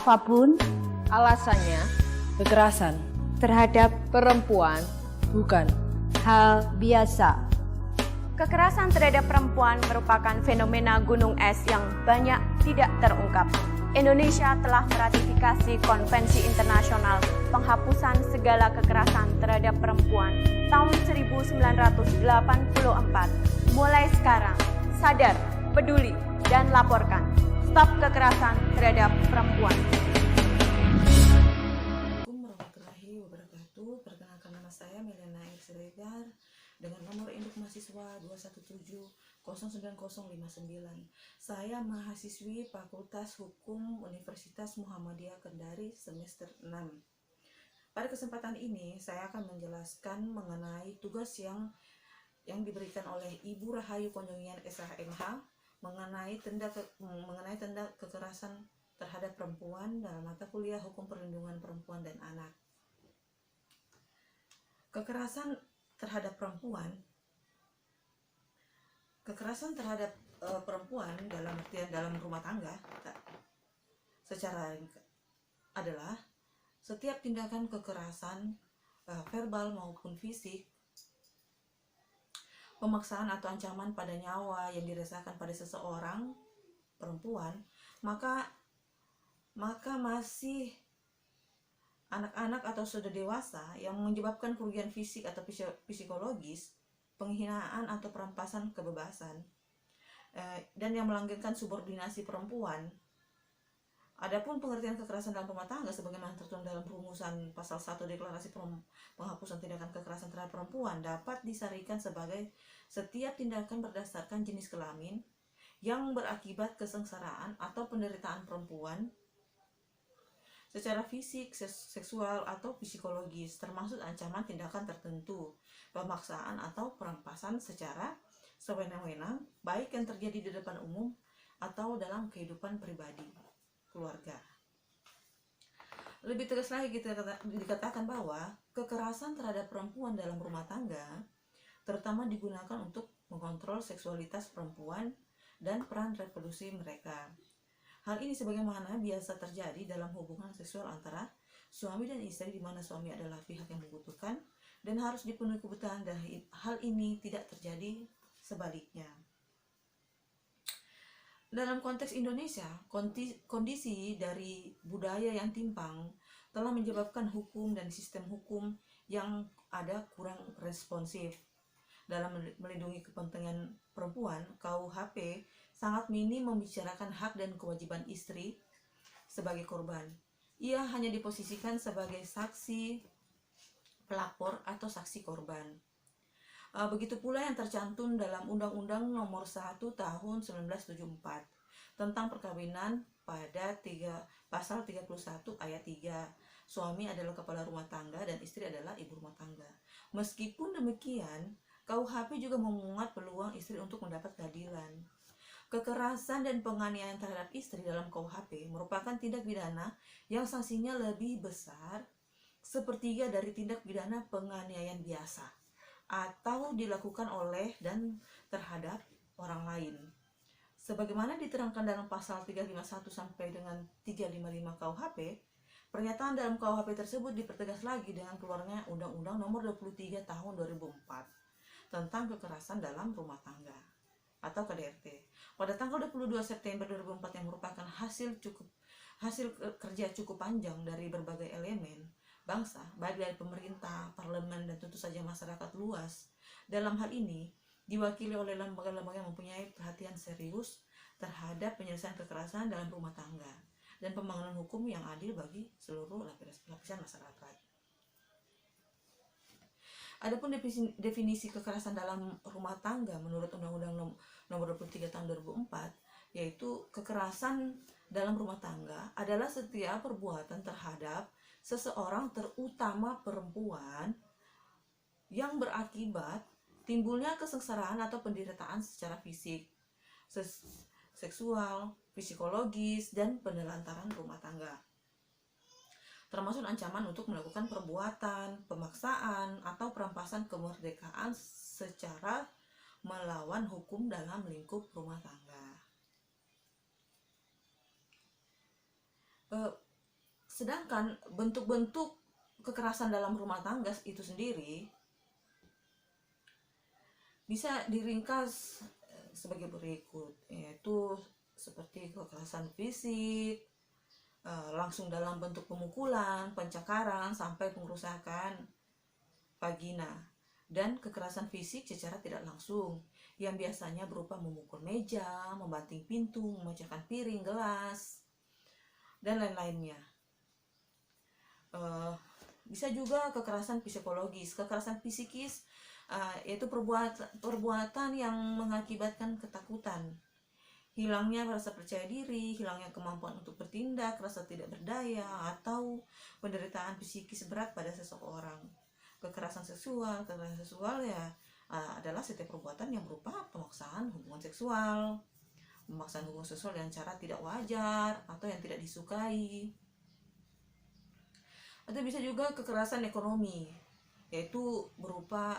apapun alasannya, kekerasan terhadap perempuan bukan hal biasa. Kekerasan terhadap perempuan merupakan fenomena gunung es yang banyak tidak terungkap. Indonesia telah meratifikasi Konvensi Internasional Penghapusan Segala Kekerasan Terhadap Perempuan tahun 1984. Mulai sekarang, sadar, peduli, dan laporkan. Stop kekerasan terhadap perempuan. Assalamualaikum warahmatullahi wabarakatuh. Perkenalkan, nama saya Melena Siregar dengan nomor induk mahasiswa 217090059. Saya mahasiswi Fakultas Hukum Universitas Muhammadiyah Kendari semester 6. Pada kesempatan ini saya akan menjelaskan mengenai tugas yang diberikan oleh Ibu Rahayu Konjongian SHMH mengenai tindak kekerasan terhadap perempuan dalam mata kuliah Hukum Perlindungan Perempuan dan Anak. Kekerasan terhadap perempuan dalam rumah tangga secara adalah setiap tindakan kekerasan verbal maupun fisik, pemaksaan atau ancaman pada nyawa yang dirasakan pada seseorang perempuan, maka masih anak-anak atau sudah dewasa yang menyebabkan kerugian fisik atau psikologis, penghinaan atau perampasan kebebasan, dan yang melanggengkan subordinasi perempuan. Adapun pengertian kekerasan dalam rumah tangga sebagaimana tertuang dalam rumusan pasal 1 Deklarasi Penghapusan Tindakan Kekerasan Terhadap Perempuan dapat disarikan sebagai setiap tindakan berdasarkan jenis kelamin yang berakibat kesengsaraan atau penderitaan perempuan secara fisik, seksual, atau psikologis, termasuk ancaman tindakan tertentu, pemaksaan atau perampasan secara sewenang-wenang, baik yang terjadi di depan umum atau dalam kehidupan pribadi keluarga. Lebih tegas lagi kita dikatakan bahwa kekerasan terhadap perempuan dalam rumah tangga terutama digunakan untuk mengontrol seksualitas perempuan dan peran reproduksi mereka. Hal ini sebagaimana biasa terjadi dalam hubungan seksual antara suami dan istri, di mana suami adalah pihak yang membutuhkan dan harus dipenuhi kebutuhan, dan hal ini tidak terjadi sebaliknya. Dalam konteks Indonesia, kondisi dari budaya yang timpang telah menyebabkan hukum dan sistem hukum yang ada kurang responsif. Dalam melindungi kepentingan perempuan, KUHP sangat minim membicarakan hak dan kewajiban istri sebagai korban. Ia hanya diposisikan sebagai saksi, pelapor, atau saksi korban. Begitu pula yang tercantum dalam Undang-Undang Nomor 1 Tahun 1974 tentang perkawinan pada pasal 31 ayat 3. Suami adalah kepala rumah tangga dan istri adalah ibu rumah tangga. Meskipun demikian, KUHP juga memuat peluang istri untuk mendapat keadilan. Kekerasan dan penganiayaan terhadap istri dalam KUHP merupakan tindak pidana yang sanksinya lebih besar sepertiga dari tindak pidana penganiayaan biasa atau dilakukan oleh dan terhadap orang lain. Sebagaimana diterangkan dalam pasal 351 sampai dengan 355 KUHP, pernyataan dalam KUHP tersebut dipertegas lagi dengan keluarnya Undang-Undang Nomor 23 Tahun 2004 tentang kekerasan dalam rumah tangga atau KDRT. Pada tanggal 22 September 2004 yang merupakan hasil kerja cukup panjang dari berbagai elemen bangsa, baik dari pemerintah, parlemen, dan tentu saja masyarakat luas. Dalam hal ini diwakili oleh lembaga-lembaga yang mempunyai perhatian serius terhadap penyelesaian kekerasan dalam rumah tangga dan pembangunan hukum yang adil bagi seluruh lapisan masyarakat. Adapun definisi kekerasan dalam rumah tangga menurut Undang-Undang Nomor 23 Tahun 2004, yaitu kekerasan dalam rumah tangga adalah setiap perbuatan terhadap seseorang, terutama perempuan, yang berakibat timbulnya kesengsaraan atau penderitaan secara fisik, seksual, psikologis, dan penelantaran rumah tangga, termasuk ancaman untuk melakukan perbuatan, pemaksaan, atau perampasan kemerdekaan secara melawan hukum dalam lingkup rumah tangga. Sedangkan bentuk-bentuk kekerasan dalam rumah tangga itu sendiri bisa diringkas sebagai berikut, yaitu seperti kekerasan fisik, langsung dalam bentuk pemukulan, pencakaran, sampai pengerusakan vagina, dan kekerasan fisik secara tidak langsung yang biasanya berupa memukul meja, membanting pintu, memecahkan piring, gelas, dan lain-lainnya. Bisa juga kekerasan psikologis. Kekerasan psikis yaitu perbuatan yang mengakibatkan ketakutan, hilangnya rasa percaya diri, hilangnya kemampuan untuk bertindak, rasa tidak berdaya, atau penderitaan psikis berat pada seseorang. Kekerasan seksual ya adalah setiap perbuatan yang berupa pemaksaan hubungan seksual dengan cara tidak wajar atau yang tidak disukai. Atau bisa juga kekerasan ekonomi, yaitu berupa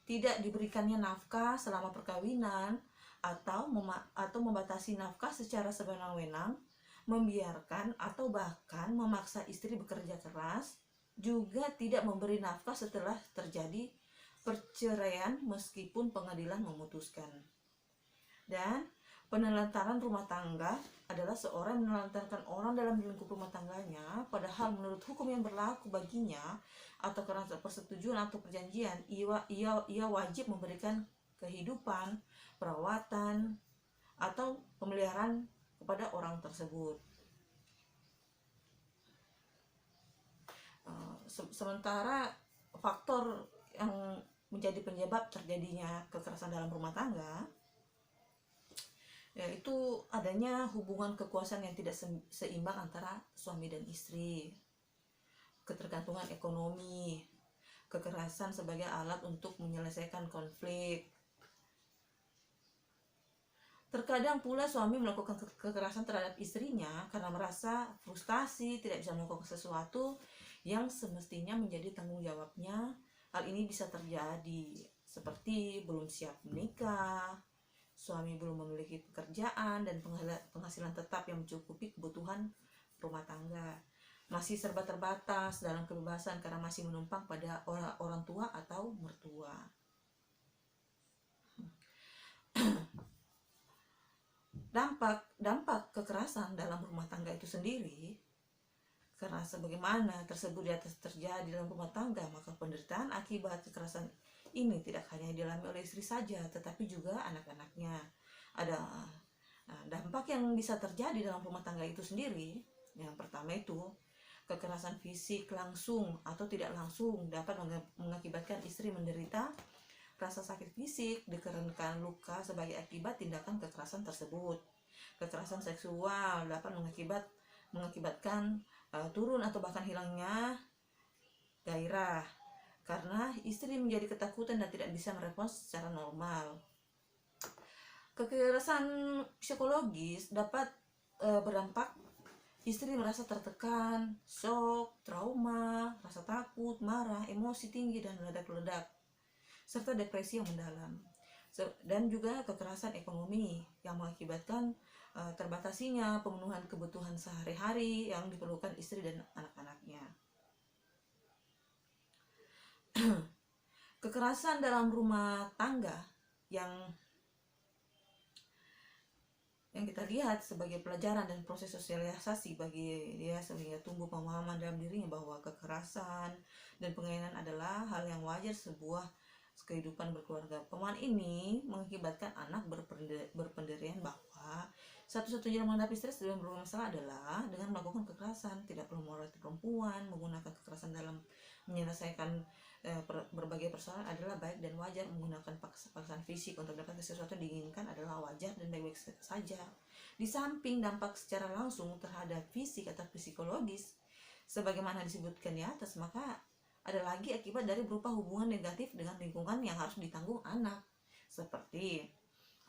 tidak diberikannya nafkah selama perkawinan, atau membatasi nafkah secara sewenang-wenang, membiarkan atau bahkan memaksa istri bekerja keras, juga tidak memberi nafkah setelah terjadi perceraian meskipun pengadilan memutuskan. Dan penelantaran rumah tangga adalah seorang menelantarkan orang dalam lingkup rumah tangganya, padahal menurut hukum yang berlaku baginya atau karena persetujuan atau perjanjian, ia wajib memberikan kehidupan, perawatan, atau pemeliharaan kepada orang tersebut. Sementara faktor yang menjadi penyebab terjadinya kekerasan dalam rumah tangga yaitu adanya hubungan kekuasaan yang tidak seimbang antara suami dan istri, ketergantungan ekonomi, kekerasan sebagai alat untuk menyelesaikan konflik. Terkadang pula suami melakukan kekerasan terhadap istrinya karena merasa frustasi, tidak bisa melakukan sesuatu yang semestinya menjadi tanggung jawabnya. Hal ini bisa terjadi seperti belum siap menikah, suami belum memiliki pekerjaan dan penghasilan tetap yang mencukupi kebutuhan rumah tangga, masih serba terbatas dalam kebebasan karena masih menumpang pada orang tua atau mertua. Dampak kekerasan dalam rumah tangga itu sendiri, karena sebagaimana tersebut di atas terjadi dalam rumah tangga, maka penderitaan akibat kekerasan ini tidak hanya dialami oleh istri saja, tetapi juga anak-anaknya. Ada dampak yang bisa terjadi dalam rumah tangga itu sendiri. Yang pertama itu kekerasan fisik langsung atau tidak langsung dapat mengakibatkan istri menderita rasa sakit fisik dikarenakan luka sebagai akibat tindakan kekerasan tersebut. Kekerasan seksual dapat mengakibatkan turun atau bahkan hilangnya gairah karena istri menjadi ketakutan dan tidak bisa merespons secara normal. Kekerasan psikologis dapat berdampak istri merasa tertekan, shock, trauma, rasa takut, marah, emosi tinggi dan meledak-ledak, serta depresi yang mendalam. Dan juga kekerasan ekonomi yang mengakibatkan terbatasinya pemenuhan kebutuhan sehari-hari yang diperlukan istri dan anak-anaknya. Kekerasan dalam rumah tangga yang kita lihat sebagai pelajaran dan proses sosialisasi bagi dia sehingga tumbuh pemahaman dalam dirinya bahwa kekerasan dan penghinaan adalah hal yang wajar sebuah kehidupan berkeluarga. Pemahaman ini mengakibatkan anak berpendirian bahwa satu-satunya yang menghadapi stres dalam berbagai masalah adalah dengan melakukan kekerasan. Tidak perlu moralitas perempuan menggunakan kekerasan dalam menyelesaikan berbagai persoalan adalah baik dan wajar. Menggunakan paksaan fisik untuk mendapatkan sesuatu yang diinginkan adalah wajar dan baik-baik saja. Di samping dampak secara langsung terhadap fisik atau psikologis sebagaimana disebutkan di atas, maka ada lagi akibat dari berupa hubungan negatif dengan lingkungan yang harus ditanggung anak, seperti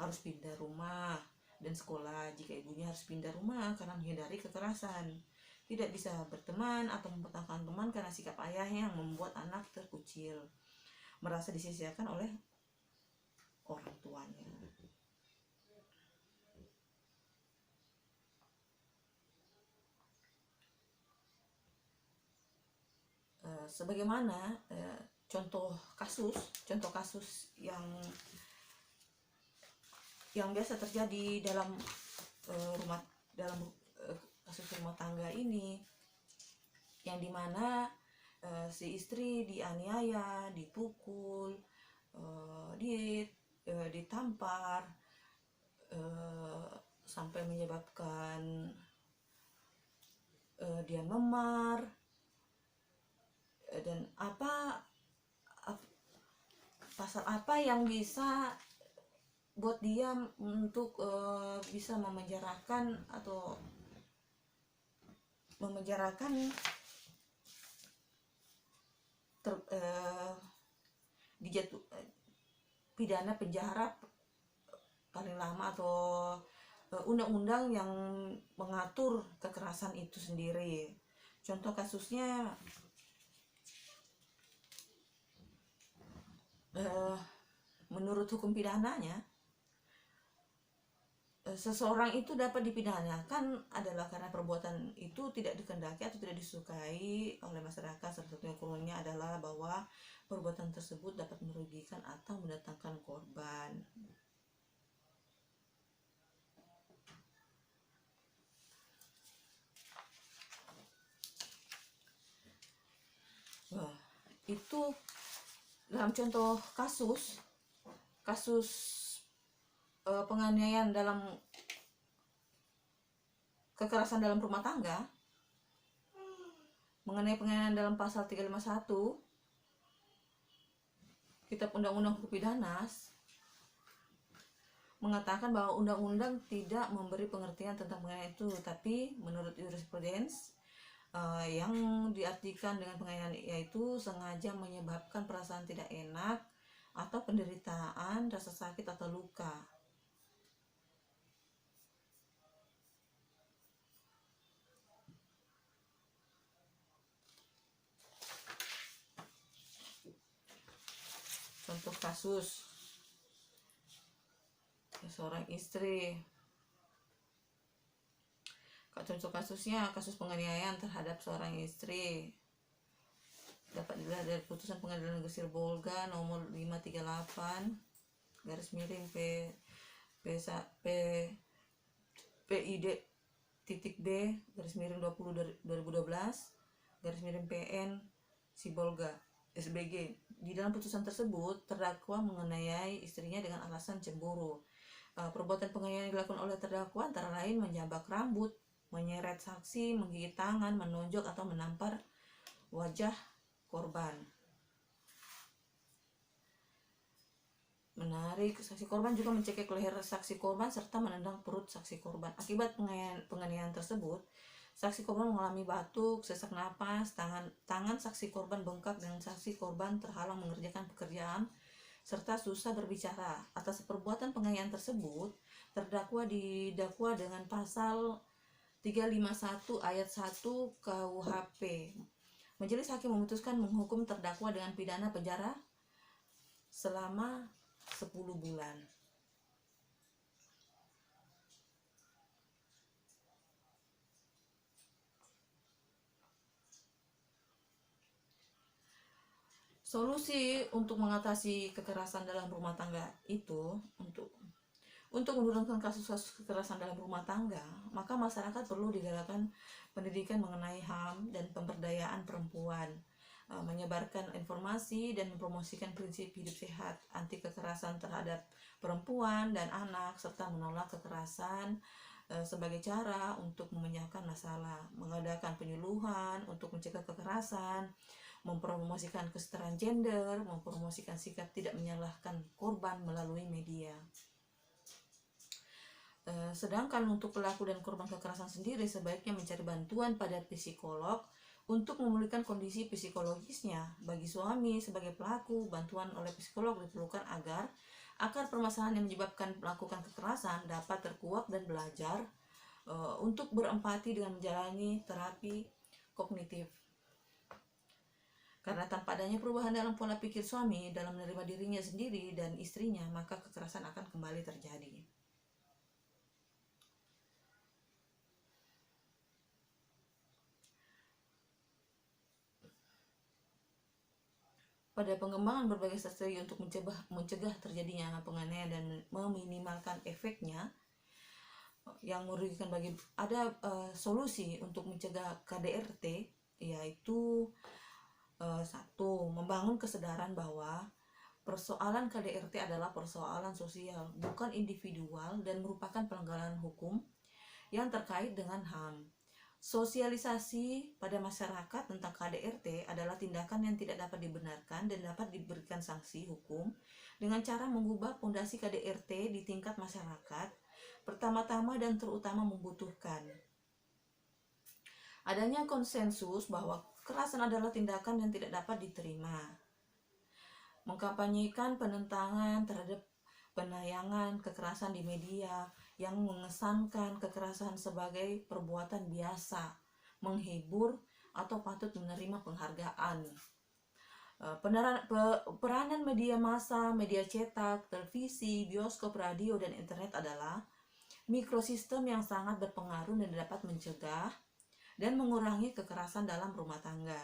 harus pindah rumah dan sekolah jika ibunya harus pindah rumah karena menghindari kekerasan, tidak bisa berteman atau mempertahankan teman karena sikap ayahnya yang membuat anak terkucil, merasa disia-siakan oleh orang tuanya. Sebagaimana contoh kasus yang biasa terjadi dalam kasus rumah tangga ini, yang dimana si istri dianiaya, dipukul, ditampar, sampai menyebabkan dia memar, dan pasal apa yang bisa buat dia untuk bisa memenjarakan pidana penjara paling lama, atau undang-undang yang mengatur kekerasan itu sendiri. Contoh kasusnya, menurut hukum pidananya, seseorang itu dapat dipidanakan adalah karena perbuatan itu tidak dikehendaki atau tidak disukai oleh masyarakat. Salah satunya kurunnya adalah bahwa perbuatan tersebut dapat merugikan atau mendatangkan korban. Itu dalam contoh kasus penganiayaan dalam kekerasan dalam rumah tangga. Mengenai penganiayaan dalam pasal 351 Kitab Undang-Undang Hukum Pidana mengatakan bahwa undang-undang tidak memberi pengertian tentang penganiayaan itu, tapi menurut jurisprudens yang diartikan dengan penganiayaan yaitu sengaja menyebabkan perasaan tidak enak atau penderitaan, rasa sakit atau luka. Contoh kasus seorang istri, contoh kasusnya kasus penganiayaan terhadap seorang istri dapat dilihat dari putusan Pengadilan Negeri Sibolga nomor 538 garis miring PID titik B garis miring 2012 garis miring PN Sibolga SBG. Di dalam putusan tersebut, terdakwa menganiaya istrinya dengan alasan cemburu. Perbuatan penganiayaan yang dilakukan oleh terdakwa antara lain menjambak rambut, menyeret saksi, menggigit tangan, menonjok atau menampar wajah korban, menarik saksi korban, juga mencekik leher saksi korban serta menendang perut saksi korban. Akibat penganiayaan tersebut, saksi korban mengalami batuk, sesak napas, tangan saksi korban bengkak, dan saksi korban terhalang mengerjakan pekerjaan serta susah berbicara. Atas perbuatan penganiayaan tersebut, terdakwa didakwa dengan pasal 351 ayat 1 KUHP. Majelis hakim memutuskan menghukum terdakwa dengan pidana penjara selama 10 bulan. Solusi untuk mengatasi kekerasan dalam rumah tangga itu, untuk menurunkan kasus-kasus kekerasan dalam rumah tangga, maka masyarakat perlu digalakkan pendidikan mengenai HAM dan pemberdayaan perempuan, menyebarkan informasi dan mempromosikan prinsip hidup sehat, anti kekerasan terhadap perempuan dan anak, serta menolak kekerasan sebagai cara untuk memecahkan masalah, mengadakan penyuluhan untuk mencegah kekerasan, mempromosikan kesetaraan gender, mempromosikan sikap tidak menyalahkan korban melalui media. Sedangkan untuk pelaku dan korban kekerasan sendiri sebaiknya mencari bantuan pada psikolog untuk memulihkan kondisi psikologisnya. Bagi suami sebagai pelaku, bantuan oleh psikolog diperlukan agar akar permasalahan yang menyebabkan melakukan kekerasan dapat terkuak dan belajar untuk berempati dengan menjalani terapi kognitif. Karena tanpa adanya perubahan dalam pola pikir suami dalam menerima dirinya sendiri dan istrinya, maka kekerasan akan kembali terjadi. pada pengembangan berbagai strategi untuk mencegah terjadinya penganiayaan dan meminimalkan efeknya yang merugikan solusi untuk mencegah KDRT, yaitu satu, membangun kesadaran bahwa persoalan KDRT adalah persoalan sosial, bukan individual, dan merupakan pelanggaran hukum yang terkait dengan HAM. Sosialisasi pada masyarakat tentang KDRT adalah tindakan yang tidak dapat dibenarkan dan dapat diberikan sanksi hukum dengan cara mengubah fondasi KDRT di tingkat masyarakat, pertama-tama dan terutama membutuhkan adanya konsensus bahwa kekerasan adalah tindakan yang tidak dapat diterima. Mengkampanyekan penentangan terhadap penayangan kekerasan di media yang mengesankan kekerasan sebagai perbuatan biasa, menghibur, atau patut menerima penghargaan. Peranan media massa, media cetak, televisi, bioskop, radio, dan internet adalah mikrosistem yang sangat berpengaruh dan dapat mencegah dan mengurangi kekerasan dalam rumah tangga.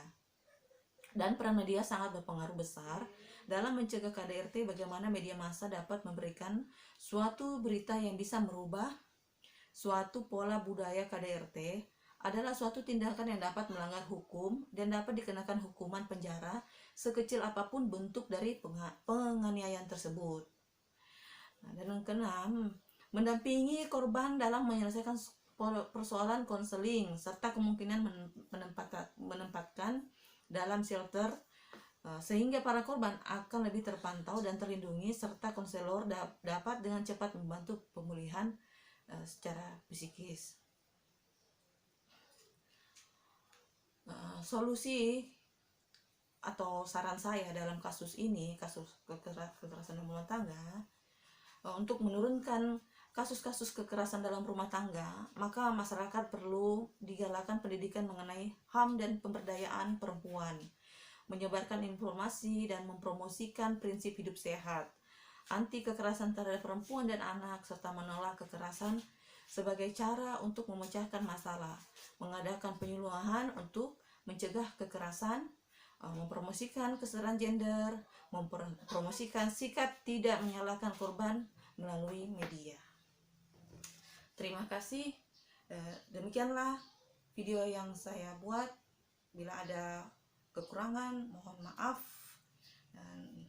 Dan peran media sangat berpengaruh besar dalam mencegah KDRT. Bagaimana media massa dapat memberikan suatu berita yang bisa merubah suatu pola budaya KDRT adalah suatu tindakan yang dapat melanggar hukum dan dapat dikenakan hukuman penjara sekecil apapun bentuk dari penganiayaan tersebut. Dan yang keenam, mendampingi korban dalam menyelesaikan persoalan konseling serta kemungkinan menempatkan dalam shelter sehingga para korban akan lebih terpantau dan terlindungi, serta konselor dapat dengan cepat membantu pemulihan secara psikis. Solusi atau saran saya dalam kasus ini, kasus kekerasan dalam rumah tangga, untuk menurunkan kasus-kasus kekerasan dalam rumah tangga, maka masyarakat perlu digalakkan pendidikan mengenai HAM dan pemberdayaan perempuan, menyebarkan informasi dan mempromosikan prinsip hidup sehat, anti kekerasan terhadap perempuan dan anak, serta menolak kekerasan sebagai cara untuk memecahkan masalah, mengadakan penyuluhan untuk mencegah kekerasan, mempromosikan kesetaraan gender, mempromosikan sikap tidak menyalahkan korban melalui media. Terima kasih. Demikianlah video yang saya buat. Bila ada kekurangan, mohon maaf. Dan